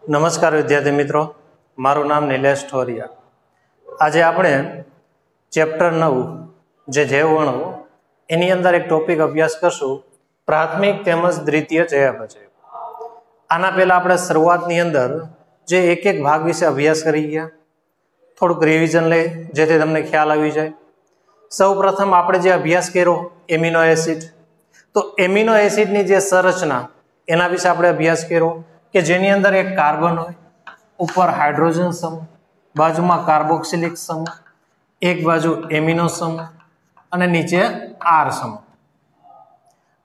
નમસ્કાર વિદ્યાર્થી મિત્રો, મારું નામ નિલેશ ઠોરિયા. આજે આપણે ચેપ્ટર 9 જે જૈવઅણુ એની અંદર એક ટોપિક અભ્યાસ કરશું, પ્રાથમિક તેમજ દ્વિતીય ચયાપચય. આના પહેલા આપણે શરૂઆતની અંદર જે એક એક ભાગ વિશે અભ્યાસ કરી ગયા, થોડુંક રિવિઝન લઈ જેથી તમને ખ્યાલ આવી જાય. સૌ પ્રથમ આપણે જે અભ્યાસ કર્યો એમિનો એસિડ, તો એમિનો એસિડની જે સંરચના એના વિશે આપણે અભ્યાસ કર્યો કે જેની અંદર એક કાર્બન હોય, ઉપર હાઇડ્રોજન સમૂહ, બાજુમાં કાર્બોક્સિલિક સમૂહ, એક બાજુ એમિનો સમૂહ અને નીચે આર સમૂહ.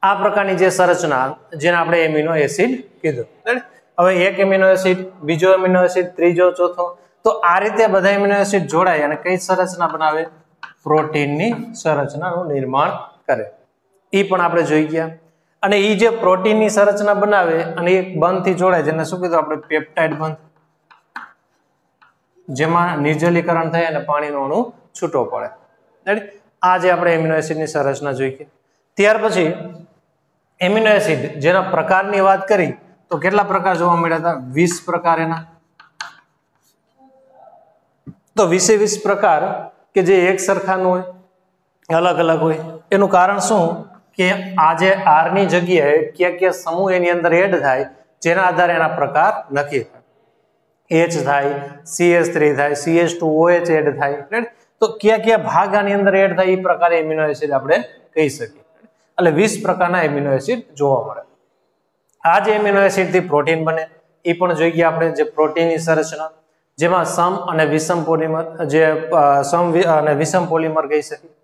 આ પ્રકારની જે સંરચના જેને આપણે એમિનો એસિડ કીધું. હવે એક એમિનો એસિડ, બીજો એમિનો એસિડ, ત્રીજો, ચોથો, તો આ રીતે બધા એમિનો એસિડ જોડાય અને કઈ સંરચના બનાવે? પ્રોટીનની સંરચનાનું નિર્માણ કરે. એ પણ આપણે જોઈ ગયા. અને એ જે પ્રોટીનની સંરચના બનાવે અને એક બંધથી જોડાય, જેને શું કીધું આપણે? પેપ્ટાઇડ બંધ, જેમાં નિર્જલીકરણ થાય અને પાણીનો અણુ છૂટો પડે. આ જે આપણે એમિનો એસિડની સંરચના જોઈ ગયા. ત્યાર પછી એમિનો એસિડ જેના પ્રકારની વાત કરી તો કેટલા પ્રકાર જોવા મળ્યા હતા? 20 પ્રકાર એના. તો 20 પ્રકાર કે જે એક સરખા ન હોય, અલગ અલગ હોય. એનું કારણ શું કે આજે આર ની જગ્યાએ ક્યાં ક્યાં સમૂહ એની અંદર એડ થાય, જેના આધારે એના પ્રકાર નક્કી થાય. H થાય, CH3 થાય, CH2OH એડ થાય. તો ક્યાં ક્યાં ભાગ આની અંદર એડ થાય એ પ્રકારે એમિનો એસિડ આપણે કહી શકીએ. એટલે 20 પ્રકારના એમિનો એસિડ જોવા મળે. આ જે એમિનો એસિડ થી પ્રોટીન બને એ પણ જોઈ ગયા આપણે, જે પ્રોટીનની સંરચના, જેમાં સમ અને વિષમ પોલિમર, જે સમ અને વિષમ પોલિમર કહી શકીએ.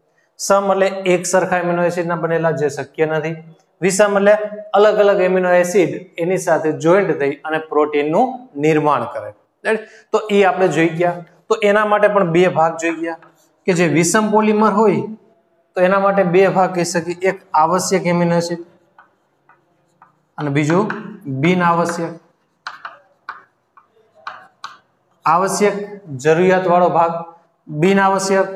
સમ એટલે એક સરખા એમિનો એસિડના બનેલા, જે શક્ય નથી. વિષમ એટલે અલગ અલગ એમિનો એસિડ એની સાથે જોઈન્ટ થઈ અને પ્રોટીનનું નિર્માણ કરે. તો એ આપણે જોઈ ગયા. તો એના માટે પણ બે ભાગ જોઈ ગયા કે જે વિષમ પોલિમર હોય તો એના માટે બે ભાગ કહી શકીએ. એક આવશ્યક એમિનો એસિડ અને બીજું બિન આવશ્યક. આવશ્યક જરૂરિયાત વાળો ભાગ, બિન આવશ્યક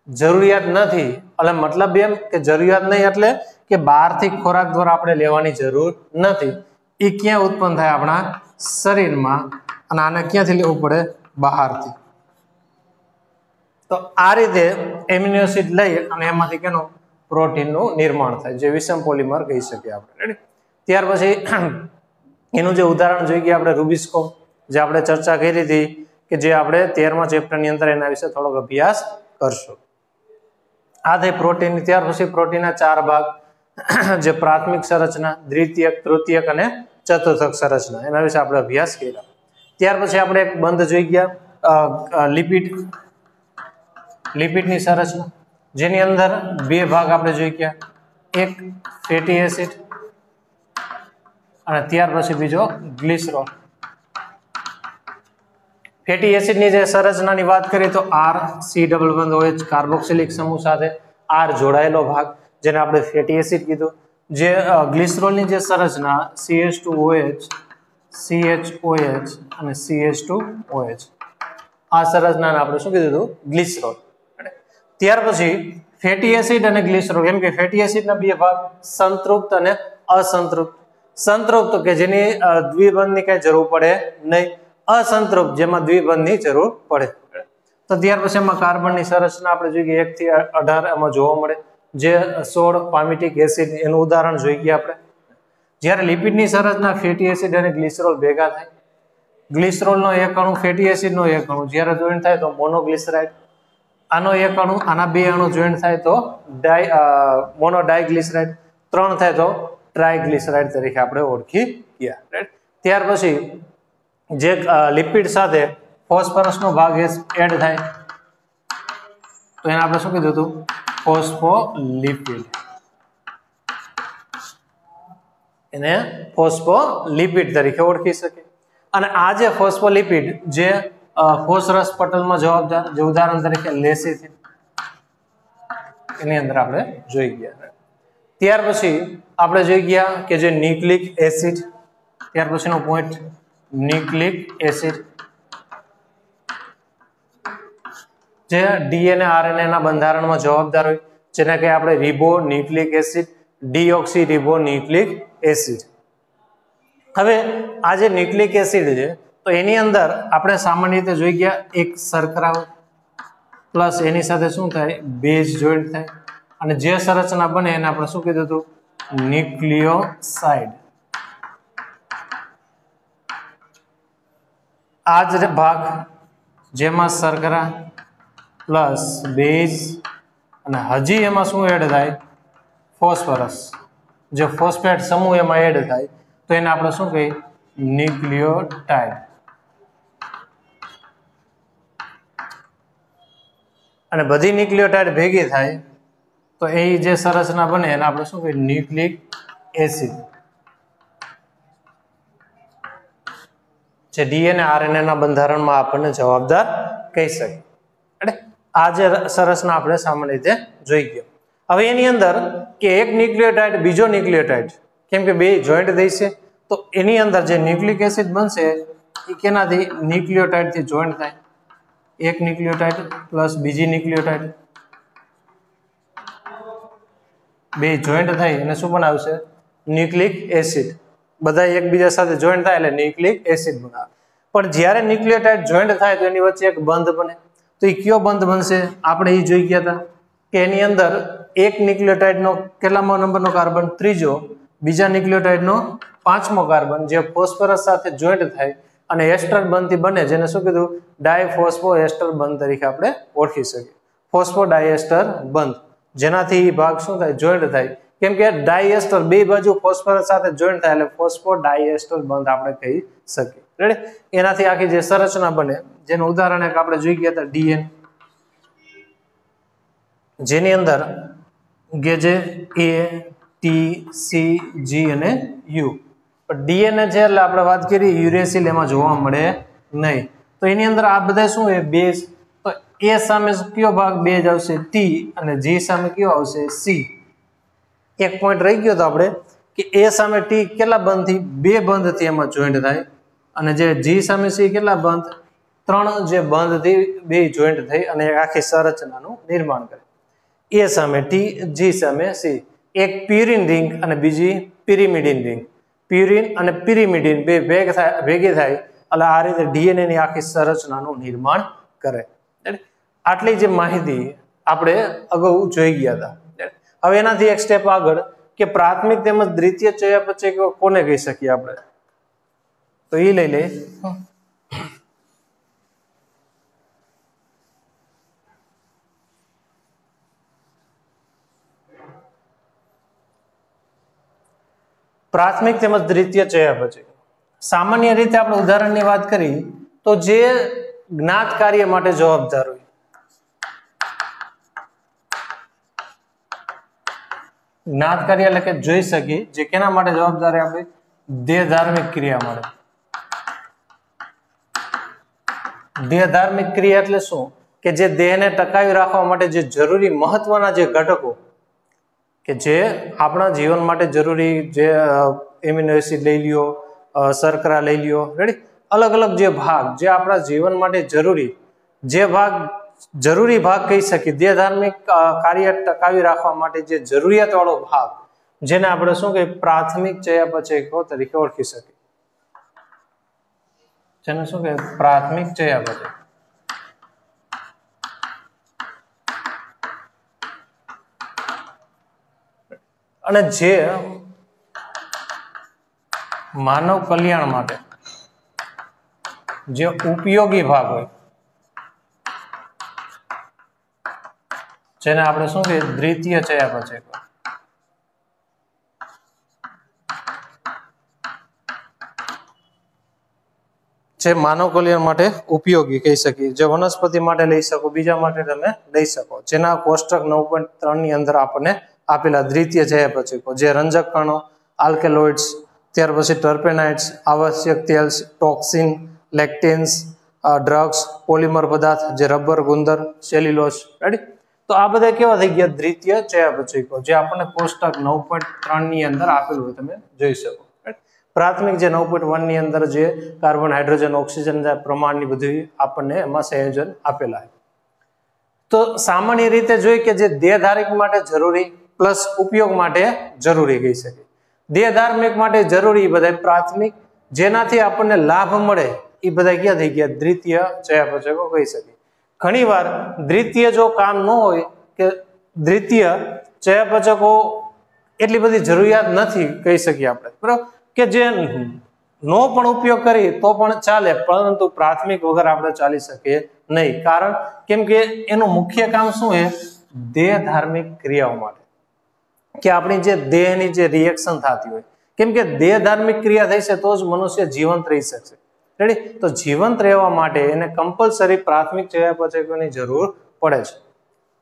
જરૂરિયાત નથી. એટલે મતલબ એમ કે જરૂરિયાત નહીં એટલે કે બહારથી ખોરાક દ્વારા આપણે લેવાની જરૂર નથી. એ ક્યાં ઉત્પન્ન થાય? આપણા શરીરમાં. અને આને ક્યાંથી લેવું પડે? બહારથી. તો આ રીતે એમિનો એસિડ લઈ અને એમાંથી કેનું? પ્રોટીનનું નિર્માણ થાય, જે વિષમ પોલિમર કહી શકીએ આપણે. ત્યાર પછી એનું જે ઉદાહરણ જોઈ ગયા આપણે, રૂબિસ્કોપ, જે આપણે ચર્ચા કરી હતી કે જે આપણે 13મા ચેપ્ટરની અંદર એના વિશે થોડોક અભ્યાસ કરશું. આ થઈ પ્રોટીન. ત્યાર પછી પ્રોટીનના 4 ભાગ, જે પ્રાથમિક સંરચના, દ્વિતીયક, તૃતીયક અને ચતુર્થક સંરચના, એના વિશે આપણે અભ્યાસ કર્યા. ત્યાર પછી આપણે એક બંધ જોઈ ગયા, લિપિડ, લિપિડની સંરચના, જેની અંદર બે ભાગ આપણે જોઈ ગયા, એક ફેટી એસિડ અને ત્યાર પછી બીજો ગ્લિસરોલ. ફેટી એસિડની જે સંરચનાની વાત કરીએ તો R, C double bond OH, carboxylic સમૂહ સાથે આર જોડાયેલો ભાગ, જેને આપણે ફેટી એસિડ કીધું. જે ગ્લિસરોલની જે સંરચના, CH2OH, CHOH અને CH2OH, આ સંરચનાને આપણે શું કીધું હતું? ગ્લિસરોલ. ત્યાર પછી ફેટી એસિડ અને ગ્લિસરોલ, કેમ કે ફેટી એસિડના બે ભાગ, સંતૃપ્ત અને અસંતૃપ્ત. સંતૃપ્ત કે જેની દ્વિબંધની કઈ જરૂર પડે નહીં, અસંતૃપ્ત જેમાં દ્વિબંધની જરૂર પડે. તો ત્યાર પછી એમાં કાર્બનની સંરચના આપણે જોઈએ 1 થી 18 એમાં જોવા મળે, જે 16 પામિટિક એસિડ, એનું ઉદાહરણ જોઈ ગયા આપણે. જ્યારે લિપિડની સંરચના ફેટી એસિડ અને ગ્લિસરોલ ભેગા થાય, ગ્લિસરોલનો એક અણુ, ફેટી એસિડનો એક અણુ જ્યારે જોઈન્ટ થાય તો મોનોગ્લિસરાઇડ, આનો એક અણુ, આના બે અણુ જોઈન્ટ થાય તો મોનોડાઇગ્લિસરાઇડ, 3 થાય તો ટ્રાઇગ્લિસરાઇડ તરીકે આપણે ઓળખી ગયા. ત્યાર પછી જે લિપિડ સાથે ફોસ્ફરસનો ભાગ એડ થાય તો એને આપણે શું કીધું હતું? ફોસ્ફોલિપિડ. એને ફોસ્ફોલિપિડ તરીકે ઓળખી શકે. અને આ જે ફોસ્ફોલિપિડ જે કોષરસ પટલમાં જવાબદાર, જે ઉદાહરણ તરીકે લેસિથિન, એની અંદર આપણે જોઈ ગયા. ત્યાર પછી આપણે જોઈ ગયા કે જે ન્યુક્લિક એસિડ, ત્યાર પછીનો પોઈન્ટ ન્યુક્લિક એસિડ, જે DNA RNA ના બંધારણમાં જવાબદાર હોય, જેને કે આપણે રિબો nucleic acid, deoxy રિબો nucleic acid. હવે આ જે ન્યુક્લિક એસિડ છે તો એની અંદર આપણે સામાન્ય રીતે જોઈ ગયા એક શર્કરા પ્લસ એની સાથે શું થાય બેઝ જોઈન્ટ થાય અને જે સંરચના બને એને આપણે શું કીધું હતું ન્યુક્લિયોસાઇડ. આ જ ભાગ જેમાં શર્કરા પ્લસ બેઝ અને હજી એમાં શું એડ થાય ફોસ્ફરસ, જે ફોસ્ફેટ સમૂહ એમાં એડ થાય તો એને આપણે શું કહીએ ન્યુક્લિયોટાઇડ. અને બધી ન્યુક્લિયોટાઇડ ભેગી થાય તો એ જે સંરચના બને એને આપણે શું કહીએ ન્યુક્લિક એસિડ, જે ડીએનએ આરએનએ ના બંધારણમાં આપણને જવાબદાર કહી શકીએ. એટલે આ જે સંરચના આપણે સામાન્ય રીતે જોઈ ગયા. હવે એની અંદર કે એક ન્યુક્લિયોટાઇડ બીજો ન્યુક્લિયોટાઇડ કેમ કે બે જોઈન્ટ થઈ છે તો એની અંદર જે ન્યુક્લિક એસિડ બનશે એ કેનાથી ન્યુક્લિયોટાઇડ થી જોઈન્ટ થાય. એક ન્યુક્લિયોટાઇડ પ્લસ બીજી ન્યુક્લિયોટાઇડ બે જોઈન્ટ થઈ અને શું બનાવશે ન્યુક્લિક એસિડ. બધા એકબીજા સાથે જોઈન્ટ થાય એટલે ન્યુક્લિક એસિડ બનાવે. પણ જ્યારે ન્યુક્લિયોટાઇડ જોઈન્ટ થાય તો એની વચ્ચે એક બંધ બને. તો એ કયો બંધ બનશે આપણે એ જોઈ ગયા હતા કે એની અંદર એક ન્યુક્લિયોટાઇડનો કેટલામો નંબરનો કાર્બન ત્રીજો, બીજા ન્યુક્લિયોટાઇડનો પાંચમો કાર્બન જે ફોસ્ફરસ સાથે જોઈન્ટ થાય અને એસ્ટર બંધથી બને જેને શું કીધું ડાયફોસ્ફો એસ્ટર બંધ તરીકે આપણે ઓળખી શકીએ. ફોસ્ફો ડાયએસ્ટર બંધ જેનાથી ભાગ શું થાય જોઈન્ટ થાય. કેમ કે ડાયએસ્ટર બે બાજુ ફોસ્ફરસ સાથે જોઈન્ટ થાય એટલે ફોસ્ફો ડાયએસ્ટર બંધ આપણે કહી શકીએ. રેડી? એનાથી આખી જે સંરચના બને જેનું ઉદાહરણ એક આપણે જોઈ ગયા હતા ડીએનએ, જેની અંદર જે એ ટી સી જી અને યુ. ડીએનએ છે એટલે આપણે વાત કરી યુરેસિલ એમાં જોવા મળે નહીં. તો એની અંદર આ બધા શું છે બેઝ. તો એ સામે કયો ભાગ બેઝ આવશે ટી અને જી સામે કયો આવશે સી. એક પોઈન્ટ રહી ગયો તો આપણે કે એ સામે ટી કેટલા બંધથી બે બંધથી એમાં જોઈન્ટ થાય અને જે જી સામે સી કેટલા બંધ ત્રણ જે બંધથી બે જોઈન્ટ થઈ અને આખી સંરચનાનું નિર્માણ કરે. એ સામે ટી જી સામે સી. એક પ્યુરિન રિંગ અને બીજી પિરિમિડિન રિંગ. પ્યુરિન અને પિરિમિડિન બે ભેગી થાય એટલે આ રીતે ડીએનએ ની આખી સંરચનાનું નિર્માણ કરે. આટલી જે માહિતી આપણે અગાઉ જોઈ ગયા હતા. હવે એનાથી એક સ્ટેપ આગળ કે પ્રાથમિક તેમજ દ્વિતીય ચયાપચય કોને કહી શકીએ આપણે તો એ લઈ લે. પ્રાથમિક તેમજ દ્વિતીય ચયાપચય સામાન્ય રીતે આપણે ઉદાહરણની વાત કરી તો જે જ્ઞાત કાર્ય માટે જવાબદાર હોય. જ્ઞાત કાર્ય એટલે કે જોઈ શકીએ જે કેના માટે જવાબદાર છે આપણે દેહ ધાર્મિક ક્રિયા માટે. દેહ ધાર્મિક ક્રિયા એટલે શું કે જે દેહને ટકાવી રાખવા માટે જે જરૂરી મહત્વના જે ઘટકો કે જે આપણા જીવન માટે જરૂરી જે એમિનો એસિડ લઈ લ્યો, શર્કરા લઈ લ્યો, રેડી અલગ અલગ જે ભાગ જે આપણા જીવન માટે જરૂરી જે ભાગ જરૂરી ભાગ કહી શકીએ દેહ ધાર્મિક કાર્ય ટકાવી રાખવા માટે જે જરૂરિયાત વાળો ભાગ જેને આપણે શું કહીએ પ્રાથમિક ચયાપચય તરીકે ઓળખી શકીએ. જેને શું કહેવાય પ્રાથમિક ચયાપચય. અને જે માનવ કલ્યાણ માટે જે ઉપયોગી ભાગ હોય જેને આપણે શું કહીએ દ્વિતીય ચયાપચય. જે માનવ કલ્યાણ માટે ઉપયોગી કહી શકીએ. જે વનસ્પતિ માટે લઈ શકો બીજા માટે તમે લઈ શકો. જેના કોષ્ટક 9.3 ની અંદર આપણને આપેલા દ્વિતીય ચયાપચય જે રંજક કણો, આલ્કેલોઇડ્સ, ત્યાર પછી ટર્પેનાઇડ્સ, આવશ્યક તેલ, ટોક્સિન, લેક્ટેન્સ, ડ્રગ્સ, પોલિમર પદાર્થ જે રબર, ગુંદર, સેલ્યુલોસ. રેડી? તો આ બધા કેવા થઈ ગયા દ્વિતીય ચયાપચય જે આપણને કોષ્ટક 9.3 ની અંદર આપેલું હોય તમે જોઈ શકો. પ્રાથમિક જે 9.1 ની અંદર જે કાર્બન, હાઇડ્રોજન, ઓક્સિજન પ્રમાણની બધી આપણને એમાં સંયોજન આપેલા છે. તો સામાન્ય રીતે જોઈએ કે જે દેહ ધાર્મિક માટે જરૂરી પ્લસ ઉપયોગ માટે જરૂરી કહી શકે. દેહ ધાર્મિક માટે જરૂરી બધા પ્રાથમિક જેનાથી આપણને લાભ મળે એ બધા ક્યાં થઈ ગયા? દ્વિતીય ચયાપચકો કહી શકીએ. ઘણી વાર દ્વિતીય જો કામ ન હોય કે દ્વિતીય ચયાપચકો એટલી બધી જરૂરિયાત નથી કહી શકીએ આપણે, બરાબર, કે જે નો પણ ઉપયોગ કરી તો પણ ચાલે, પરંતુ પ્રાથમિક વગર આપણે ચાલી શકીએ નહીં. કારણ કેમ કે એનું મુખ્ય કામ શું છે? દેહ ધાર્મિક ક્રિયાઓ માટે, કે આપણી જે દેહની જે રિએક્શન થતી હોય, કેમ કે દેહ ધાર્મિક ક્રિયા થઈ છે તો જ મનુષ્ય જીવંત રહી શકશે. રેડી? તો જીવંત રહેવા માટે એને કમ્પલસરી પ્રાથમિક ચયાપચકોની જરૂર પડે છે.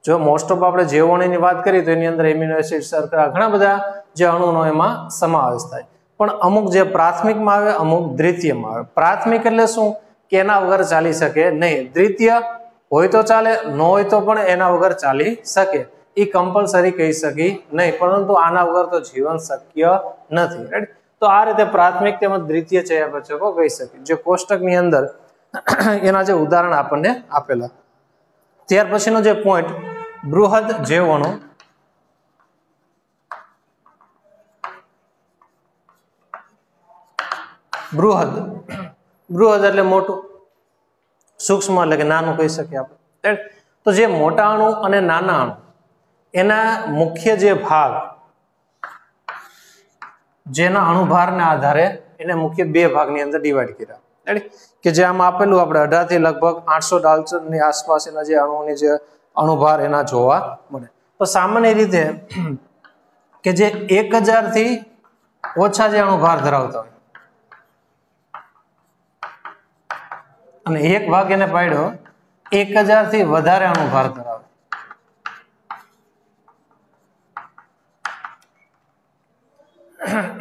જો મોસ્ટ ઓફ આપણે જેવોણીની વાત કરીએ તો એની અંદર એમિનો એસિડ, શર્કરા, ઘણા બધા જે અણુનો એમાં સમાવેશ થાય. પણ અમુક જે પ્રાથમિકમાં આવે, અમુક દ્વિતીયમાં આવે. પ્રાથમિક એટલે શું? કે એના વગર ચાલી શકે નહીં. દ્વિતીય હોય તો ચાલે, ન હોય તો પણ એના વગર ચાલી શકે. એ કમ્પલસરી કહી શકી નહીં, પરંતુ આના વગર તો જીવન શક્ય નથી. રાઈટ? તો આ રીતે પ્રાથમિક તેમજ દ્વિતીય ચયાપચકો કહી શકીએ, જે કોષ્ટકની અંદર એના જે ઉદાહરણ આપણને આપેલા. ત્યાર પછીનો જે પોઈન્ટ, બૃહદ જેવણો. બૃહદ એટલે મોટું, સૂક્ષ્મ એટલે કે નાનું કહી શકીએ આપણે. તો જે મોટા અણુ અને નાના અણુ, એના મુખ્ય જે ભાગ, જેના અણુભારના આધારે એને મુખ્ય બે ભાગની અંદર ડિવાઈડ કર્યા. કે જે આમાં આપેલું આપણે 18 થી લગભગ 800 ડાલ્ટનની આસપાસ એના જે અણુની જે અણુભાર એના જોવા મળે. તો સામાન્ય રીતે કે જે 1000 થી ઓછા જે અણુભાર ધરાવતા હોય અને એક ભાગ એને પાડ્યો 1000 થી વધારે અણુભાર ધરાવે.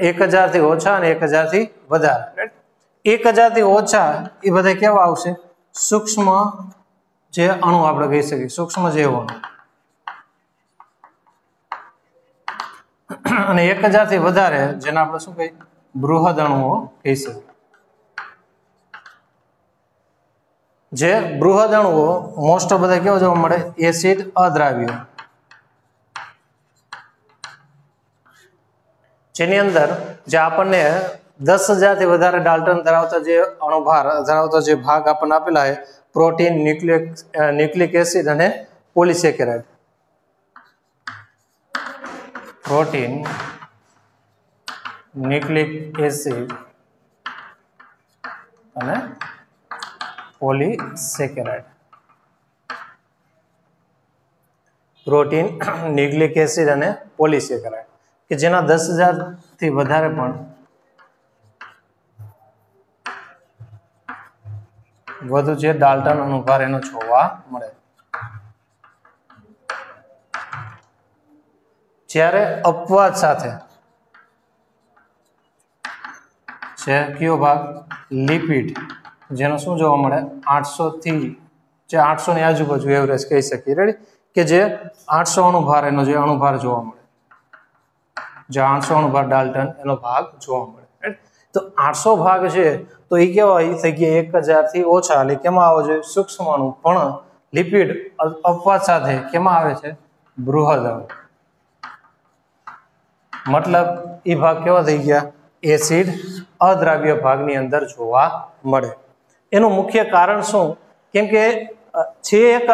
એક 1000 થી ઓછા અને 1000 થી વધારે. 1000 થી ઓછા એ બધા કેવા આવશે? સૂક્ષ્મ જે અણુ આપણે કહી શકીએ, સૂક્ષ્મ જેવો અણુ. અને 1000 થી વધારે જેને આપણે શું કહીએ? બૃહદ અણુઓ કહી શકીએ. જે બૃહદ અણુઓ મોસ્ટ ઓફ બધા કેવા જોવા મળે? એસિડ અદ્રાવ્ય, જેની અંદર જે આપણને 10,000 થી વધારે ડાલ્ટન ધરાવતા જે અણુભાર ધરાવતા જે ભાગ આપણને આપેલા છે, પ્રોટીન, ન્યુક્લિક એસિડ અને પોલિસેકેરાઇડ. પ્રોટીન, ન્યુક્લિક એસિડ અને પોલિસેકેરાઇડ. પ્રોટીન, ન્યુક્લિક એસિડ અને પોલિસેકેરાઇડ, કે જેના 10,000 થી વધારે પણ વધુ જે ડાલ્ટન અણુભાર એનો જોવા મળે. જ્યારે અપવાદ સાથે છે કયો ભાગ? લિપિડ, જેનો શું જોવા મળે? 800 થી જે 800 ની આજુબાજુ એવરેજ કહી શકીએ. રેડી? કે જે 800 અણુભાર એનો જે અણુભાર જોવા મળે, જે 800 અણુભાર ડાલ્ટન એનો ભાગ જોવા મળે. તો 800 ભાગ છે તો એ કેવા થઈ ગયા? 1000 થી ઓછા, એટલે કેમાં આવે છે? સૂક્ષ્મ અણુ. પણ લિપિડ અપવાદ સાથે કેમાં આવે છે? બૃહદ અણુ. મતલબ એ ભાગ કેવા થઈ ગયા? એસિડ અદ્રાવ્ય ભાગની અંદર જોવા મળે. એનું મુખ્ય કારણ શું? કેમ કે છે એક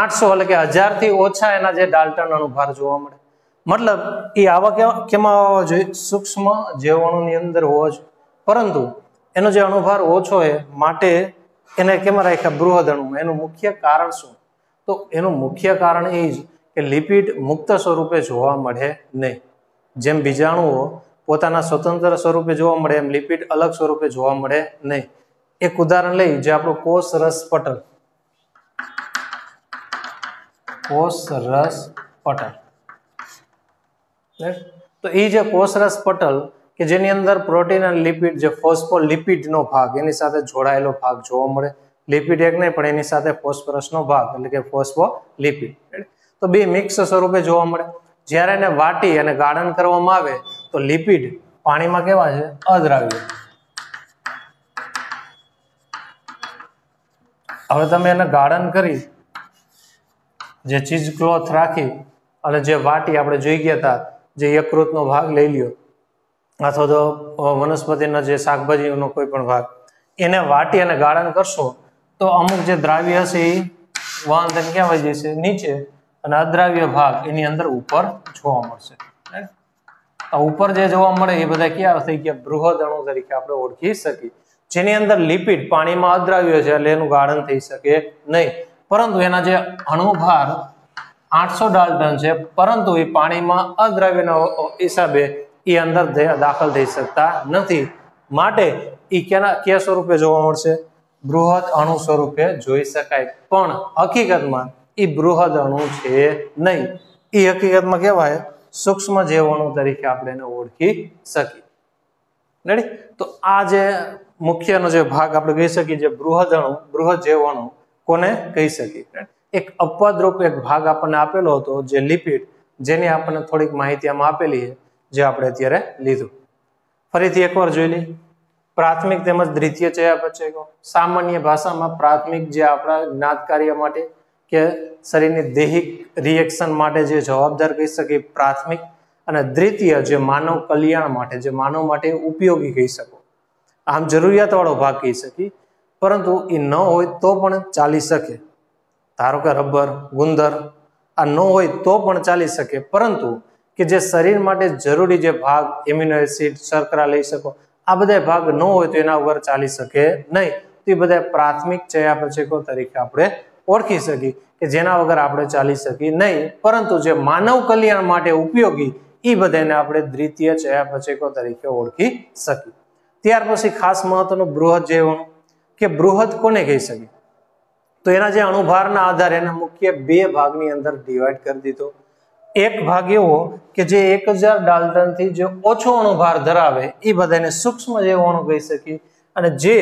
800 એટલે કે 1000 થી ઓછા એના જે ડાલ્ટન અણુભાર જોવા મળે. મતલબ એ આવા કેમાં આવવા જોઈએ? સૂક્ષ્મ જેવણુની અંદર હોવો જોઈએ. પરંતુ એનો જે અણુભાર ઓછો છે માટે એને કેમાં રાખ્યા? બૃહદ અણુમાં. એનું મુખ્ય કારણ શું? તો એનું મુખ્ય કારણ એ જ કે લિપિડ મુક્ત સ્વરૂપે જોવા મળે નહીં. જેમ બીજાણુઓ પોતાના સ્વતંત્ર સ્વરૂપે જોવા મળે, એમ લિપિડ અલગ સ્વરૂપે જોવા મળે નહીં. એક ઉદાહરણ લઈ, જે આપણું કોષ રસ પટલ. કોષ રસ પટલ, તો એ જે કોષ રસ પટલ કે જેની અંદર પ્રોટીન અને લિપિડ, જે ફોસ્ફોલિપિડનો ભાગ એની સાથે જોડાયેલો ભાગ જોવા મળે. લિપિડ એક નહીં, પણ એની સાથે ફોસ્ફરસનો ભાગ એટલે કે ફોસ્ફોલિપિડ. તો બે મિક્સ સ્વરૂપે જોવા મળે. જ્યારે એને વાટી અને ગાળણ કરવામાં આવે તો લિપિડ પાણીમાં કેવા છે? અદ્રાવ્ય. હવે તમે એને ગાળણ કરી, જે ચીજ ક્લોથ રાખી અને જે વાટી આપણે જોઈ ગયા હતા, જે યકૃતનો ભાગ લઈ લ્યો, અથવા તો વનસ્પતિના જે શાકભાજીનો કોઈ પણ ભાગ એને વાટી અને ગાળણ કરશો તો અમુક જે દ્રાવ્ય હશે એ વહન થઈને ક્યાં વહી જશે? નીચે, અને અદ્રાવ્ય ભાગ એની અંદર ઉપર જોવા મળશે. ઉપર જે જોવા મળે એ બધા ક્યાં થઈ ગયા? બૃહદ અણુ તરીકે આપણે ઓળખી શકીએ. જેની અંદર લિપિડ પાણીમાં અદ્રાવ્ય છે એટલે એનું ગાળણ થઈ શકે નહીં, પરંતુ એના જે અણુભાર 800 ડાલ્ટન છે, પરંતુ એ પાણીમાં અદ્રાવ્યના હિસાબે એ અંદર દાખલ થઈ શકતા નથી. માટે એ કયા સ્વરૂપે જોવા મળશે? બૃહદ અણુ સ્વરૂપે જોઈ શકાય, પણ હકીકતમાં એ બૃહદ અણુ છે નહીં. એ હકીકતમાં કહેવાય સૂક્ષ્મ જૈવ અણુ તરીકે આપણે એને ઓળખી શકીએ. રેડી? તો આ જે મુખ્યનો જે ભાગ આપણે કહી શકીએ, જે બૃહદ અણુ, બૃહદ જૈવ અણુ કોને કહી શકીએ? એક અપવાદરૂપ એક ભાગ આપણને આપેલો હતો, જે લિપિડ, જેની આપણને થોડીક માહિતી આમાં આપેલી છે, જે આપણે અત્યારે લીધું. ફરીથી એકવાર જોઈ લઈએ. પ્રાથમિક તેમજ દ્વિતીય ચયાપચયકો. સામાન્ય ભાષામાં પ્રાથમિક જે આપણા જ્ઞાત કાર્ય માટે કે શરીરની દૈહિક રિએક્શન માટે જે જવાબદાર કહી શકીએ પ્રાથમિક, અને દ્વિતીય જે માનવ કલ્યાણ માટે, જે માનવ માટે ઉપયોગી કહી શકો. આમ જરૂરિયાત વાળો ભાગ કહી શકીએ, પરંતુ એ ન હોય તો પણ ચાલી શકે. ધારો કે રબર, ગુંદર આ ન હોય તો પણ ચાલી શકે, પરંતુ કે જે શરીર માટે જરૂરી જે ભાગ, એમિનો એસિડ, શર્કરા લઈ શકો, આ બધા ભાગ ન હોય તો એના વગર ચાલી શકે નહીં. તો એ બધા પ્રાથમિક ચયાપચયકો તરીકે આપણે ઓળખી શકીએ કે જેના વગર આપણે ચાલી શકીએ નહીં, પરંતુ જે માનવ કલ્યાણ માટે ઉપયોગી એ બધાને આપણે દ્વિતીય ચયાપચયકો તરીકે ઓળખી શકીએ. ત્યાર પછી ખાસ મહત્વનું બૃહદ જૈવ અણુ, કે બૃહદ કોને કહી શકીએ? તો એના જે અણુભારના આધારે એના મુખ્ય બે ભાગની અંદર ડિવાઈડ કરી દીધો. એક ભાગ એવો કે જે 1000 ડાલ્ટન થી જે ઓછો અણુભાર ધરાવે એ બધાને સૂક્ષ્મ જૈવ અણુ કહી શકીએ, અને જે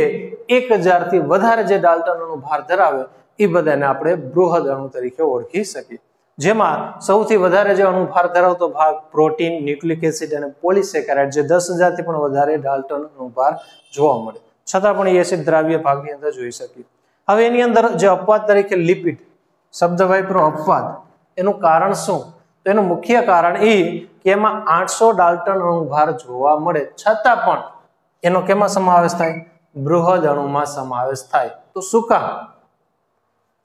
1000 થી વધારે જે ડાલ્ટન અણુભાર ધરાવે એ બધાને આપણે બૃહદ અણુ તરીકે ઓળખી શકીએ. જેમાં સૌથી વધારે જે અણુભાર ધરાવતો ભાગ પ્રોટીન, ન્યુક્લિક એસિડ અને પોલિસેકેરાઇડ, જે 10,000 થી પણ વધારે ડાલ્ટન અણુભાર જોવા મળે, છતાં પણ એ એસિડ દ્રાવ્ય ભાગની અંદર જોઈ શકીએ. હવે એની અંદર જે અપવાદ તરીકે લિપિડ શબ્દ વાપરો, અપવાદ, એનું કારણ શું? તો એનું મુખ્ય કારણ એ કે એમાં 800 ડાલ્ટન અણુભાર જોવા મળે, છતાં પણ એનો કેમાં સમાવેશ થાય? બૃહદ અણુમાં સમાવેશ થાય. તો શું કામ?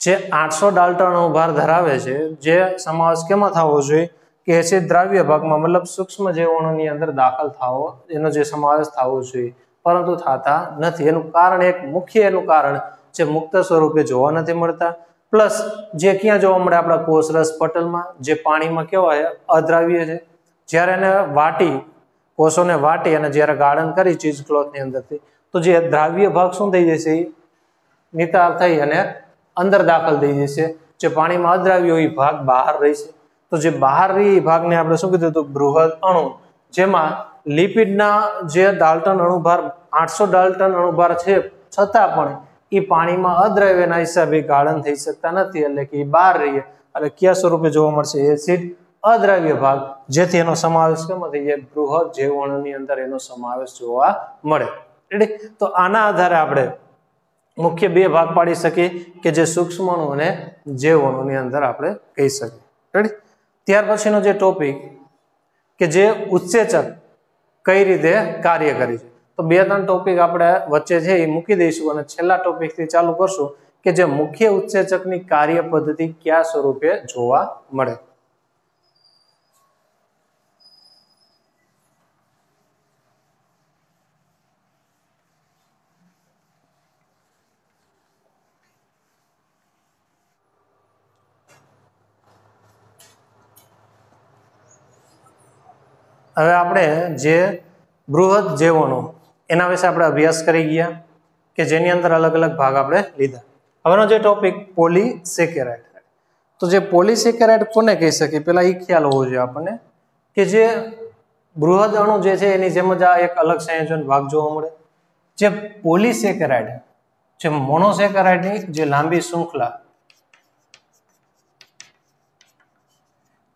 જે 800 ડાલ્ટન અણુભાર ધરાવે છે, જે સમાવેશ કેમાં થવો જોઈએ? કે એસિડ દ્રાવ્ય ભાગમાં, મતલબ સૂક્ષ્મ જૈવ અણુની અંદર દાખલ થવો, એનો જે સમાવેશ થવો જોઈએ, પરંતુ થતા નથી. એનું કારણ, એક મુખ્ય એનું કારણ, જે મુક્ત સ્વરૂપે જોવા નથી મળતા. પ્લસ જે ક્યાં જોવા મળે? આપણા કોષરસ પટલમાં, જે પાણીમાં કેવાય અદ્રાવ્ય છે. જ્યારે એને વાટી, કોષોને વાટી અને જ્યારે ગાળણ કરી ચીઝ ક્લોથની અંદરથી, તો જે દ્રાવ્ય ભાગ શું થઈ જશે? નિતાર થઈ અને અંદર દાખલ થઈ જશે. જે પાણીમાં અદ્રાવ્ય એ ભાગ બહાર રહેશે. તો જે બહાર રહી ભાગને આપણે શું કીધું હતું? બૃહદ અણુ. જેમાં લિપિડના જે ડાલ્ટન અણુભાર 800 ડાલ્ટન અણુભાર છે, છતાં પણ એ પાણીમાં અદ્રાવ્યના હિસાબે ગાળણ થઈ શકતા નથી, એટલે કે એ બહાર રહીએ. એટલે કયા સ્વરૂપે જોવા મળશે? એસિડ અદ્રાવ્ય ભાગ, જેથી એનો સમાવેશ કેમ થઈ જાય? બૃહદ જૈવ અણુની અંદર એનો સમાવેશ જોવા મળે. તો આના આધારે આપણે મુખ્ય બે ભાગ પાડી શકીએ કે જે સૂક્ષ્મ અણુ અને જૈવ અણુની અંદર આપણે કહી શકીએ. રેડી? ત્યાર પછીનો જે ટોપિક કે જે ઉત્સેચક કઈ રીતે કાર્ય કરે છે, તો 2-3 ટોપિક આપણે વચ્ચે છે એ મૂકી દઈશું અને છેલ્લા ટોપિકથી ચાલુ કરશું કે જે મુખ્ય ઉત્સેચકની કાર્ય પદ્ધતિ કયા સ્વરૂપે જોવા મળે. હવે આપણે જે બૃહદ જૈવ અણુ એના વિશે આપણે અભ્યાસ કરી ગયા કે જેની અંદર અલગ અલગ ભાગ આપણે લીધા. હવેનો જે ટોપિક પોલિસેકેરાઇડ. તો જે પોલિસેકેરાઇડ કોને કહી શકીએ? પેલા એ ખ્યાલ હોવો જોઈએ આપણને કે જે બૃહદ અણુ જે છે એની જેમ જ આ એક અલગ સંયોજન ભાગ જોવા મળે. જે પોલિસેકેરાઇડ, જે મોનોસેકેરાઇડની જે લાંબી શૃંખલા,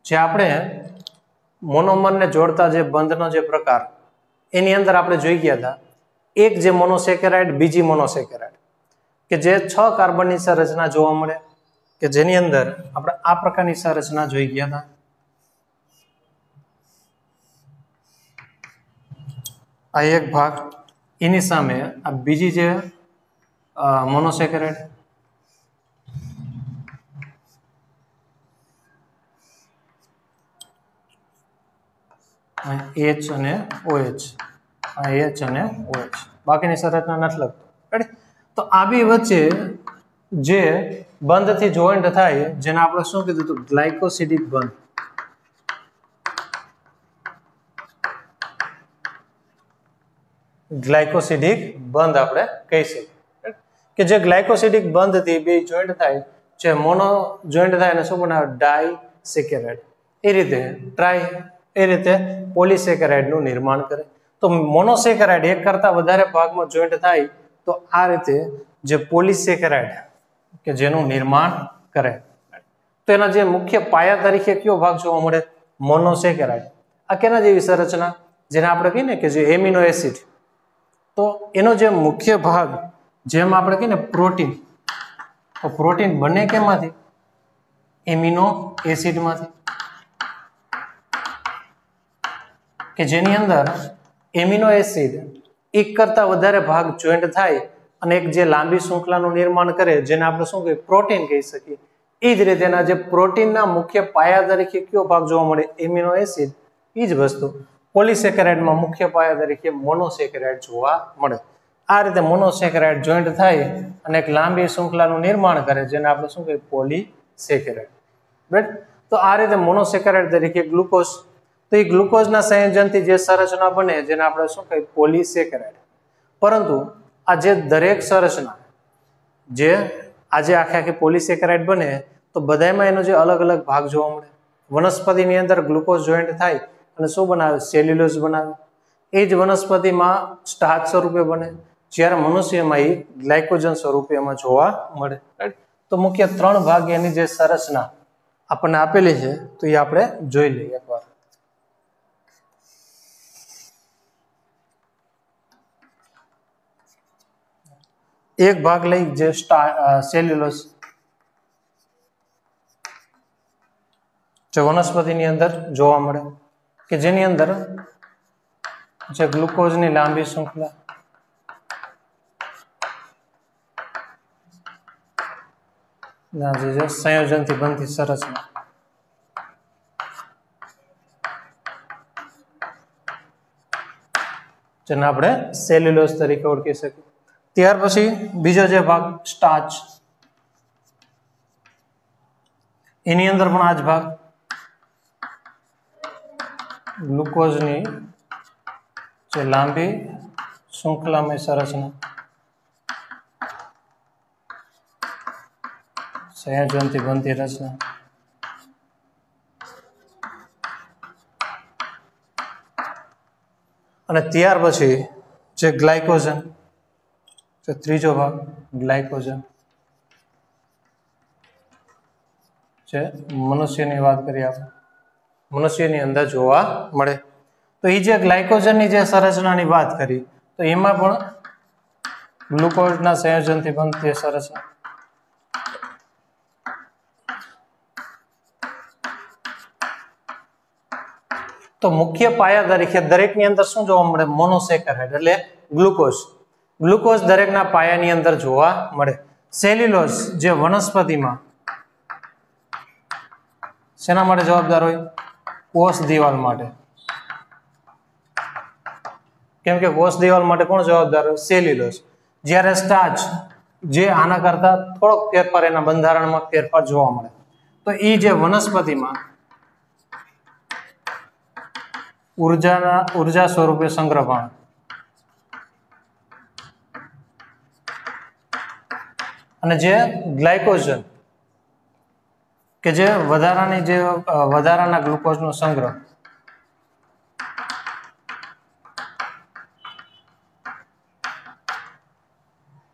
જે આપણે મોનોમરને જોડતા જે બંધનો જે પ્રકાર, એની અંદર આપણે જોઈ ગયા હતા એક જે મોનોસેકેરાઇડ, બીજી મોનોસેકેરાઇડ, કે જે 6 કાર્બનની સંરચના જોવા મળે, કે જેની અંદર આપણે આ પ્રકારની સંરચના જોઈ ગયા હતા. આ એક ભાગ, એની સામે આ બીજી જે મોનોસેકેરાઇડ, H અને OH, આ H અને OH, બાકીની સંરચના નથી લખતો. તો આ બે વચ્ચે જે બંધથી જોઈન્ટ થાય, જેને આપણે શું કીધું હતું, ગ્લાયકોસિડિક બંધ. ગ્લાયકોસિડિક બંધ આપણે કહી શકીએ કે જે ગ્લાયકોસિડિક બંધથી બે જોઈન્ટ થાય, જે મોનો જોઈન્ટ થાય એને શું બનાવે, ડાયસેકેરાઇડ. એ રીતે પોલીસેકેરાઇડ નું નિર્માણ કરે. તો મોનોસેકેરાઇડ એક કરતા વધારે ભાગમાં જોઈન્ટ થાય તો આ રીતે જે પોલીસેકેરાઇડ કે જેનું નિર્માણ કરે. તો એના જે મુખ્ય પાયા તરીકે કયો ભાગ જોવા મળે, મોનોસેકેરાઇડ. આ કેના જેવી સંરચના, જેને આપણે કહીએ ને કે જે એમિનો એસિડ. તો એનો જે મુખ્ય ભાગ, જેમ આપણે કહીએ ને પ્રોટીન, તો પ્રોટીન બને કેમાંથી, એમિનો એસિડમાંથી. કે જેની અંદર એમિનો એસિડ એક કરતા વધારે ભાગ જોઈન્ટ થાય અને એક જે લાંબી શૃંખલાનું નિર્માણ કરે, જેને આપણે શું કહીએ, પ્રોટીન કહી શકીએ. એ જ રીતે એના જે પ્રોટીનના મુખ્ય પાયા તરીકે કયો ભાગ જોવા મળે, એમિનો એસિડ. એ જ વસ્તુ પોલીસેકેરાઇડમાં મુખ્ય પાયા તરીકે મોનોસેકેરાઇડ જોવા મળે. આ રીતે મોનોસેકેરાઇડ જોઈન્ટ થાય અને એક લાંબી શૃંખલાનું નિર્માણ કરે, જેને આપણે શું કહીએ, પોલીસેકેરાઇડ. રાઈટ. તો આ રીતે મોનોસેકેરાઇડ તરીકે ગ્લુકોઝ, તો એ ગ્લુકોઝના સંયોજનથી જે સંરચના બને, જેને આપણે શું કહીએ, પોલીસેકેરાઇડ. પરંતુ આ જે દરેક સંરચના, જે આજે આખી પોલીસેકેરાઇડ બને, તો બધામાં એનો જે અલગ અલગ ભાગ જોવા મળે. વનસ્પતિની અંદર ગ્લુકોઝ જોઈન્ટ થાય અને શું બનાવે, સેલ્યુલોઝ બનાવે. એ જ વનસ્પતિમાં સ્ટાર્ચ સ્વરૂપે બને, જ્યારે મનુષ્યમાં એ ગ્લાયકોજન સ્વરૂપે એમાં જોવા મળે. તો મુખ્ય 3 ભાગ એની જે સંરચના આપણને આપેલી છે, તો એ આપણે જોઈ લઈએ એકવાર. એક ભાગ લઈ જે સેલ્યુલોઝ, જે વનસ્પતિની અંદર જોવા મળે, કે જેની અંદર જે ગ્લુકોઝની લાંબી શૃંખલા, જે સંયોજનથી બનતી સંરચના, જેને આપણે સેલ્યુલોઝ તરીકે ઓળખી શકીએ. ત્યાર પછી બીજો જે ભાગ સ્ટાર્ચ, એની અંદર પણ આ જ ભાગ, ગ્લુકોઝની જે લાંબી શૃંખલામય સંરચના, સંયોજનથી બનતી રચના. અને ત્યાર પછી જે ગ્લાયકોજન, ત્રીજો ભાગ ગ્લાયકોજન, જે મનુષ્યની વાત કરીએ આપણે, મનુષ્યની અંદર જોવા મળે. તો એ જે ગ્લાયકોજનની જે સંરચનાની વાત કરી, તો એમાં પણ ગ્લુકોઝના સંયોજનથી બનતી સંરચના. તો મુખ્ય પાયા તરીકે દરેકની અંદર શું જોવા મળે, મોનોસેકેરાઇડ એટલે ગ્લુકોઝ. ગ્લુકોઝ દરેકના પાયાની અંદર જોવા મળે. સેલ્યુલોઝ જે વનસ્પતિમાં શેના માટે જવાબદાર હોય, કોષ દિવાલ માટે. કેમ કે કોષ દિવાલ માટે કોણ જવાબદાર હોય, સેલ્યુલોઝ. જ્યારે સ્ટાર્ચ જે આના કરતા થોડોક ફેરફાર, એના બંધારણમાં ફેરફાર જોવા મળે, તો એ જે વનસ્પતિમાં ઉર્જા સ્વરૂપે સંગ્રહ પામે. અને જે ગ્લાયકોજન કે જે વધારાના ગ્લુકોઝનો સંગ્રહ,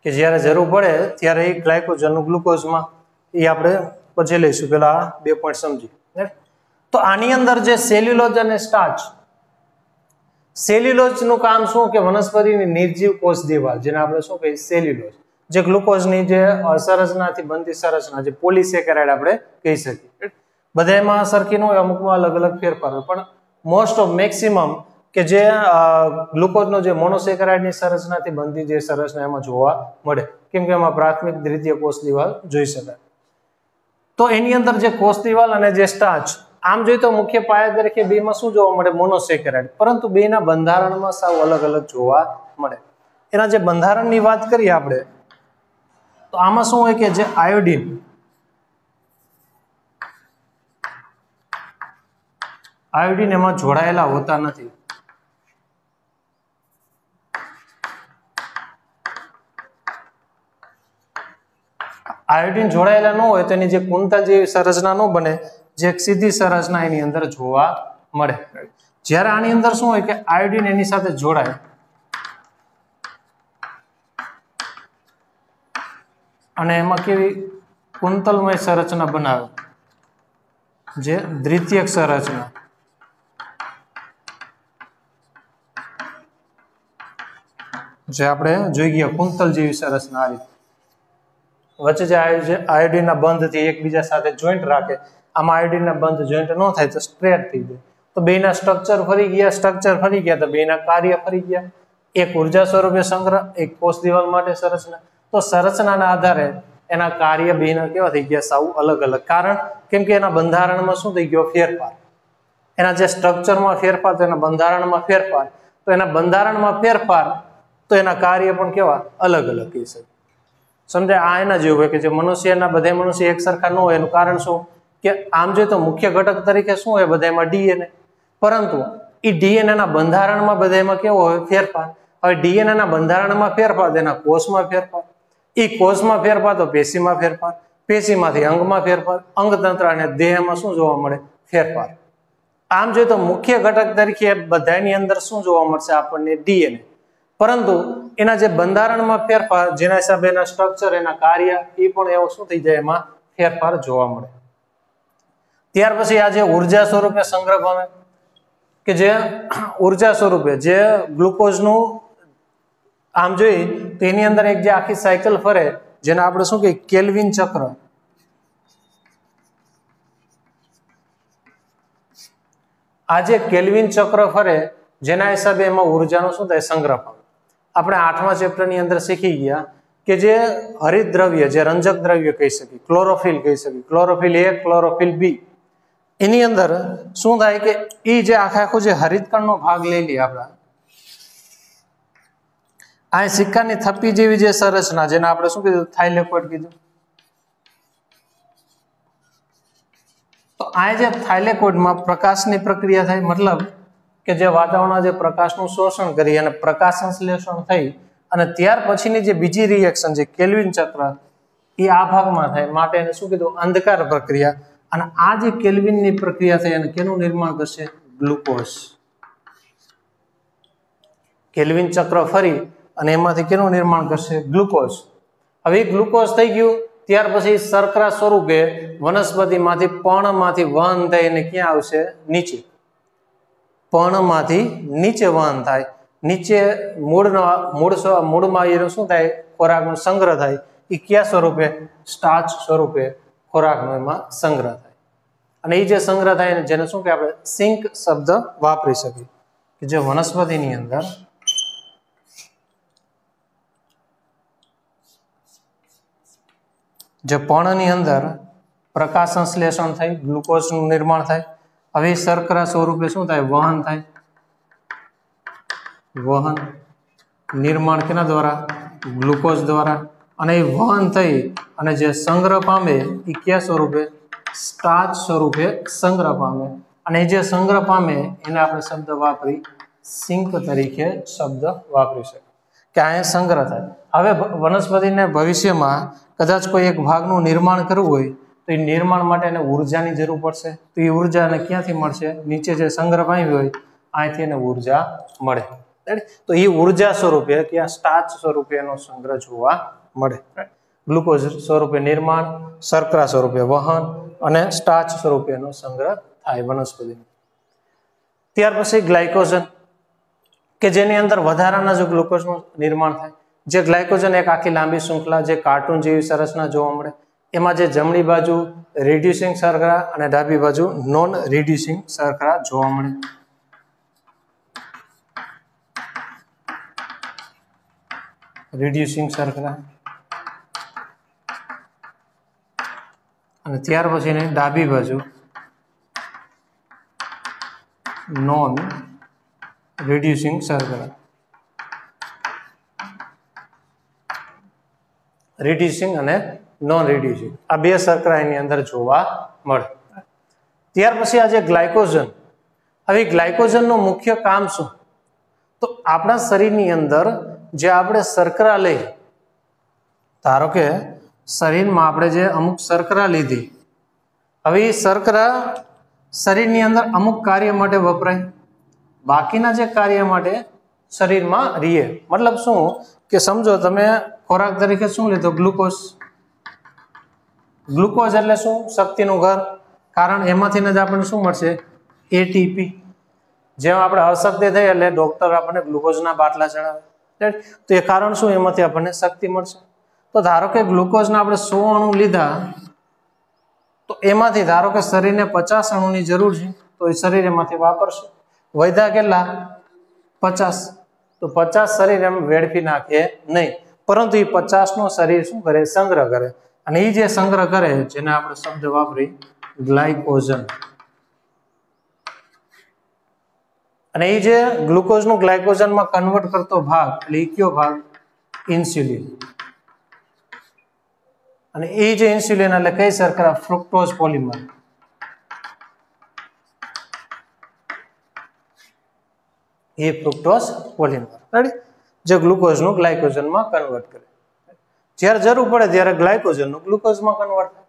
કે જ્યારે જરૂર પડે ત્યારે એ ગ્લાયકોજનનું ગ્લુકોઝમાં, એ આપણે પછી લઈશું, પેલા 2 પોઈન્ટ સમજી. તો આની અંદર જે સેલ્યુલોઝ અને સ્ટાર્ચ, સેલ્યુલોઝનું કામ શું, કે વનસ્પતિની નિર્જીવ કોષ દિવાલ, જેને આપણે શું કહીએ, સેલ્યુલોઝ. જે ગ્લુકોઝની જે સંરચનાથી બનતી સંરચના, જે પોલીસેકેરાઇડ આપણે કહી શકીએ. બધામાં સરખી ન હોય, અમુકમાં અલગ અલગ ફેરફાર હોય, પણ મોસ્ટ ઓફ મેક્સિમમ કે જે ગ્લુકોઝનો જે મોનોસેકેરાઇડની સંરચનાથી બનતી જે સંરચના એમાં જોવા મળે, કેમ કે એમાં પ્રાથમિક દ્વિતીય કોષ દિવાલ જોઈ શકાય. તો એની અંદર જે કોષ દિવાલ અને જે સ્ટાર્ચ, આમ જોઈએ તો મુખ્ય પાયા તરીકે બેમાં શું જોવા મળે? મોનોસેકેરાઇડ. પરંતુ બેના બંધારણમાં સાવ અલગ અલગ જોવા મળે. એના જે બંધારણની વાત કરીએ આપણે, તો આમાં શું હોય કે જે આયોડીન એમાં જોડાયેલા હોતા નથી. આયોડીન જોડાયેલા ન હોય તો એની જે કુંતલ જેવી સંરચના ન બને, જે એક સીધી સંરચના એની અંદર જોવા મળે. જ્યારે આની અંદર શું હોય કે આયોડીન એની સાથે જોડાય અને એમાં કેવી કુંતલમય સંરચના બનાવે, જે દ્વિતીયક સંરચના. જે આપણે જોઈ ગયા કુંતલ જેવી સંરચના. આ રીતે વચ્ચે જે આયોડીનના બંધથી એકબીજા સાથે જોઈન્ટ રાખે, આમાં આયોડીનના બંધ જોઈન્ટ ન થાય તો સ્ટ્રેટ થઈ જાય. તો બેના સ્ટ્રક્ચર ફરી ગયા તો બેના કાર્ય ફરી ગયા. એક ઉર્જા સ્વરૂપે સંગ્રહ, એક કોષ દિવાલ માટે સંરચના. તો સંરચનાના આધારે એના કાર્ય બેના કેવા થઈ ગયા? સાવ અલગ અલગ. કારણ કેમ કે એના બંધારણમાં શું થઈ ગયો? ફેરફાર. એના જે સ્ટ્રક્ચરમાં ફેરફાર, તો એના બંધારણમાં ફેરફાર. તો એના બંધારણમાં ફેરફાર, તો એના કાર્ય પણ કેવા? અલગ અલગ કહી શકે. સમજાય? આ એના જેવું હોય કે જે મનુષ્યના બધા મનુષ્ય એક સરખા ન હોય. એનું કારણ શું? કે આમ જોઈએ તો મુખ્ય ઘટક તરીકે શું હોય બધામાં? ડીએનએ. પરંતુ એ ડીએનએના બંધારણમાં બધામાં કેવો હોય? ફેરફાર. હવે ડીએનએના બંધારણમાં ફેરફાર, તેના કોષમાં ફેરફાર, એ કોષમાં ફેરફાર તો પેશીમાં ફેરફાર, પેશીમાંથી અંગમાં ફેરફાર, અંગતંત્ર અને દેહમાં શું જોવા મળે? ફેરફાર. આમ જોઈએ તો મુખ્ય ઘટક તરીકે બધાની અંદર શું જોવા મળશે આપણને? ડીએનએ. પરંતુ એના જે બંધારણમાં ફેરફાર, જેના હિસાબે એના સ્ટ્રક્ચર, એના કાર્ય, એ પણ એવો શું થઈ જાય? એમાં ફેરફાર જોવા મળે. ત્યાર પછી આ જે ઉર્જા સ્વરૂપે સંગ્રહ પામે, કે જે ઉર્જા સ્વરૂપે જે ગ્લુકોઝનું આમ જોઈએ તો એની અંદર એક જે આખી સાયકલ ફરે, જેને આપણે શું કહીએ? કેલ્વિન ચક્ર. આ જે કેલ્વિન ચક્ર ફરે, જેના હિસાબે એમાં ઉર્જાનો શું થાય? સંગ્રહ પામે. આપણે 8મા ચેપ્ટરની અંદર શીખી ગયા કે જે હરિત દ્રવ્ય, જે રંજક દ્રવ્ય કહી શકીએ, ક્લોરોફિલ કહી શકીએ, ક્લોરોફિલ A, ક્લોરોફિલ B, એની અંદર શું થાય કે એ જે આખો જે હરિતકણનો ભાગ લઈ લઈએ આપણા, આ સિક્કાની થપ્પી જેવી જે સંરચના, જેને આપણે શું કીધું? થાઇલેકોઇડ કીધું. તો આ જે થાઇલેકોઇડમાં પ્રકાશની પ્રક્રિયા થાય, મતલબ કે જે વાતાવરણમાં જે પ્રકાશનું શોષણ કરી અને પ્રકાશ સંશ્લેષણ થઈ અને ત્યાર પછીની જે બીજી રિએક્શન, જે કેલ્વિન ચક્ર, એ આ ભાગમાં થાય. માટે એને શું કીધું? અંધકાર પ્રક્રિયા. અને આ જે કેલ્વિનની પ્રક્રિયા થઈ અને કેનું નિર્માણ કરશે? ગ્લુકોઝ. કેલ્વિન ચક્ર ફરી અને એમાંથી કેનું નિર્માણ કરશે? ગ્લુકોઝ. હવે ગ્લુકોઝ થઈ ગયું, ત્યાર પછી શર્કરા સ્વરૂપે વનસ્પતિમાંથી પર્ણમાંથી વહન થઈ અને ક્યાં આવશે? નીચે. પર્ણમાંથી નીચે વહન થાય. નીચે મૂળમાં એનો શું થાય? ખોરાકનો સંગ્રહ થાય. એ કયા સ્વરૂપે? સ્ટાર્ચ સ્વરૂપે ખોરાકનો એમાં સંગ્રહ થાય. અને એ જે સંગ્રહ થાય જેને શું કે આપણે સિંક શબ્દ વાપરી શકીએ, કે જે વનસ્પતિની અંદર જે પર્ણની અંદર પ્રકાશ સંશ્લેષણ થઈ ગ્લુકોઝનું નિર્માણ થાય. હવે શર્કરા સ્વરૂપે શું થાય? વહન થાય. વહન નિર્માણ કેના દ્વારા? ગ્લુકોઝ દ્વારા. અને એ વહન થઈ અને જે સંગ્રહ પામે એ કયા સ્વરૂપે? સ્ટાર્ચ સ્વરૂપે સંગ્રહ પામે. અને એ જે સંગ્રહ પામે એને આપણે શબ્દ વાપરી સિંક તરીકે શબ્દ વાપરી શકીએ, કે અહીંયા સંગ્રહ થાય. હવે વનસ્પતિને ભવિષ્યમાં કદાચ કોઈ એક ભાગનું નિર્માણ કરવું હોય તો એ નિર્માણ માટે એને ઉર્જાની જરૂર પડશે. તો એ ઉર્જાને ક્યાંથી મળશે? નીચે જે સંગ્રહ પામ્યો હોય અહીંથી એને ઉર્જા મળે. તો એ ઉર્જા સ્વરૂપે કે આ સ્ટાર્ચ સ્વરૂપે એનો સંગ્રહ જોવા મળે. ગ્લુકોઝ સ્વરૂપે નિર્માણ, શર્કરા સ્વરૂપે વહન અને સ્ટાર્ચ સ્વરૂપે એનો સંગ્રહ થાય વનસ્પતિ. ત્યાર પછી ગ્લાયકોજન, કે જેની અંદર વધારાના જો ગ્લુકોઝનું નિર્માણ થાય. જે ગ્લાયકોજન એક આખી લાંબી શૃંખલા, જે કાર્ટૂન જેવી સંરચના જોવા મળે. એમાં જે જમણી બાજુ રિડ્યુસિંગ શર્કરા અને ડાબી બાજુ નોન રિડ્યુસિંગ શર્કરા જોવા મળે. રિડ્યુસિંગ શર્કરા, અને ત્યાર પછી ડાબી બાજુ નોન રિડ્યુસિંગ શર્કરા. રિડ્યુસિંગ અને નોન રિડ્યુસિંગ આ બે શર્કરા એની અંદર જોવા મળે. ત્યાર પછી આ જે ગ્લાયકોજન, હવે ગ્લાયકોજનનું મુખ્ય કામ શું? તો આપણા શરીરની અંદર જે આપણે શર્કરા લઈ, ધારો કે શરીરમાં આપણે જે અમુક શર્કરા લીધી, હવે એ શર્કરા શરીરની અંદર અમુક કાર્ય માટે વપરાય, બાકીના જે કાર્ય માટે શરીરમાં રીએ. મતલબ શું કે સમજો તમે ખોરાક તરીકે શું લીધો? ગ્લુકોઝ. ગ્લુકોઝ એટલે શું? શક્તિનું ઘર. કારણ એમાંથી જ આપણને શું મળશે? એટીપી. જેમ આપણે અશક્તિ થઈ એટલે ડોક્ટર આપણને ગ્લુકોઝના બાટલા ચડાવે, તો એ કારણ શું? એમાંથી આપણને શક્તિ મળશે. તો ધારો કે ગ્લુકોઝના આપણે 100 અણુ લીધા, તો એમાંથી ધારો કે શરીરને 50 અણુની જરૂર છે, તો એ શરીર એમાંથી વાપરશે. વધ્યા કેટલા? 50. તો 50 શરીર એમ વેડફી નાખે નહીં, પરંતુ એ 50નો શરીર શું કરે? સંગ્રહ કરે. અને એ જે સંગ્રહ કરે, જેને આપણે શબ્દ વાપરી ગ્લાયકોજન. અને એ જે ગ્લુકોઝનું ગ્લાયકોજનમાં કન્વર્ટ કરતો ભાગ એટલે એ કયો ભાગ? ઇન્સ્યુલિન. અને એ જે ઇન્સ્યુલિન એટલે કઈ શર્કરા? Fructose polymer. એ ફ્રુક્ટોઝ પોલિમર જે ગ્લુકોઝનું ગ્લાયકોજનમાં કન્વર્ટ કરે. જ્યારે જરૂર પડે ત્યારે ગ્લાયકોજનનું ગ્લુકોઝમાં કન્વર્ટ થાય.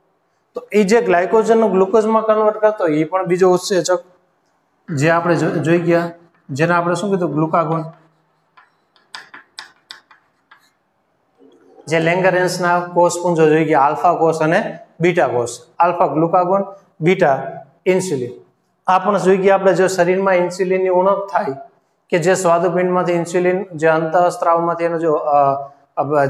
તો એ જે ગ્લાયકોજનનું ગ્લુકોઝમાં કન્વર્ટ કરતો એ પણ બીજો ઉત્સેચક જે આપણે જોઈ ગયા, જેને આપણે શું કીધું? ગ્લુકાગોન. જે લેંગરેન્સના કોષપુંજો જોઈ ગયા, આલ્ફા કોષ અને બીટા કોષ. Alpha glucagon, beta insulin. આ પણ જોઈ ગયા આપણે. જો શરીરમાં ઇન્સ્યુલિનની ઉણપ થાય, કે જે સ્વાદુપિંડમાંથી ઇન્સ્યુલિન જે અંતઃસ્ત્રાવમાંથી એનો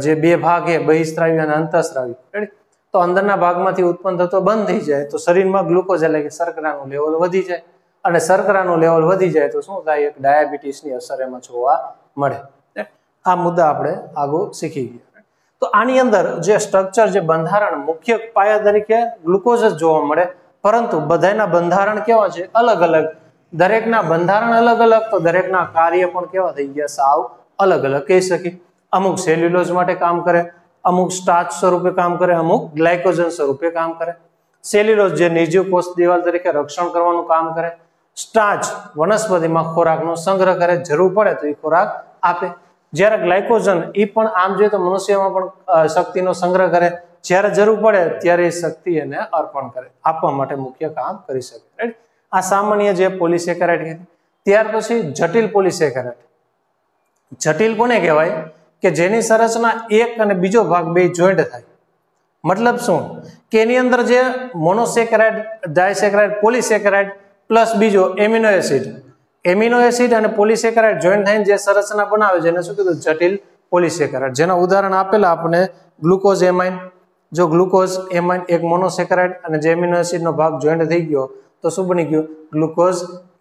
જે બે ભાગ છે, બહિસ્ત્રાવી અને અંતઃસ્ત્રાવી, તો અંદરના ભાગમાંથી ઉત્પન્ન થતો બંધ થઈ જાય, તો શરીરમાં ગ્લુકોઝ એટલે કે શર્કરાનું લેવલ વધી જાય. અને શર્કરાનું લેવલ વધી જાય તો શું થાય? એક ડાયાબિટીસની અસર એમાં જોવા મળે. આ મુદ્દા આપણે આગળ શીખી ગયા. તો આની અંદર જે સ્ટ્રક્ચર, જે બંધારણ, મુખ્ય પાયા તરીકે ગ્લુકોઝ જ જોવા મળે, પરંતુ બધાના બંધારણ કેવા છે? અલગ અલગ. દરેકના બંધારણ અલગ અલગ, તો દરેકના કાર્ય પણ કેવા થઈ ગયા? સાવ અલગ અલગ કહી શકીએ. અમુક સેલ્યુલોઝ માટે કામ કરે, અમુક સ્ટાર્ચ સ્વરૂપે કામ કરે, અમુક ગ્લાયકોજન સ્વરૂપે કામ કરે. સેલ્યુલોઝ જે નિર્જીવ કોષ દિવાલ તરીકે રક્ષણ કરવાનું કામ કરે. સ્ટાર્ચ વનસ્પતિમાં ખોરાકનો સંગ્રહ કરે, જરૂર પડે તો એ ખોરાક આપે. જ્યારે ગ્લાયકોજન એ પણ આમ જોઈએ તો મનુષ્યમાં પણ શક્તિનો સંગ્રહ કરે, જ્યારે જરૂર પડે ત્યારે એ શક્તિ એને અર્પણ કરે, આપવા માટે મુખ્ય કામ કરી શકે. રાઈટ? આ સામાન્ય જે પોલિસેકેરાઇડ કીધી. ત્યાર પછી જટિલ પોલિસેકેરાઇડ. જટિલ કોને કહેવાય? કે જેની સંરચના એક અને બીજો ભાગ બે જોઈન્ટ થાય. મતલબ શું? કે એની અંદર જે મોનોસેકેરાઇડ, ડાયસેકેરાઇડ, પોલિસેકેરાઇડ પ્લસ બીજો એમિનો એસિડ, એમિનો એસિડ અને પોલિસેકેરાઇડ જોઈન્ટ થઈને જે સંરચના બનાવે છે એને શું કીધું? જટિલ પોલિસેકેરાઇડ. જેના ઉદાહરણ આપેલા આપણે ગ્લુકોઝ એમાઇન. જો ગ્લુકોઝ એમાઇન એક મોનોસેકેરાઇડ અને જે એમિનો એસિડનો ભાગ જોઈન્ટ થઈ ગયો તો શું બની ગયું? ગ્લુકોઝ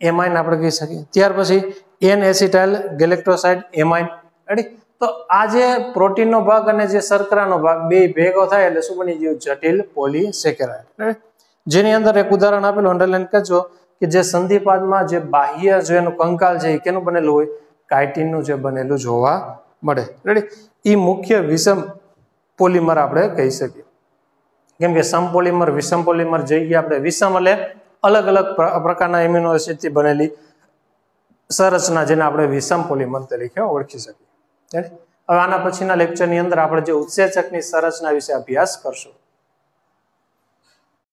એમાઇન આપણે કહી શકીએ. ત્યાર પછી એન એસિટાઇલ ગેલેક્ટ્રોસાઇડ એમાઇન. રેડી? તો આ જે પ્રોટીનનો ભાગ અને જે શર્કરાનો ભાગ બે ભેગો થાય એટલે શું બની ગયું? જટિલ પોલિસેકેરાઇડ. જેની અંદર એક ઉદાહરણ આપેલું, અંડરલાઈન કરજો, કે જે સંધિપાદમાં જે બાહ્ય જે એનું કંકાલ છે એ કેનું બનેલું હોય? કાઇટિનનું જે બનેલું જોવા મળે. રેડી? એ મુખ્ય વિષમ પોલિમર આપણે કહી શકીએ. કેમ કે સમપોલિમર, વિષમ પોલિમર જોઈ ગયા આપણે. વિષમ એટલે અલગ અલગ પ્રકારના એમિનો એસિડથી બનેલી સંરચના, જેને આપણે વિષમ પોલિમર તરીકે ઓળખી શકીએ. હવે આના પછીના લેક્ચરની અંદર આપણે જે ઉત્સેચકની સંરચના વિશે અભ્યાસ કરશું.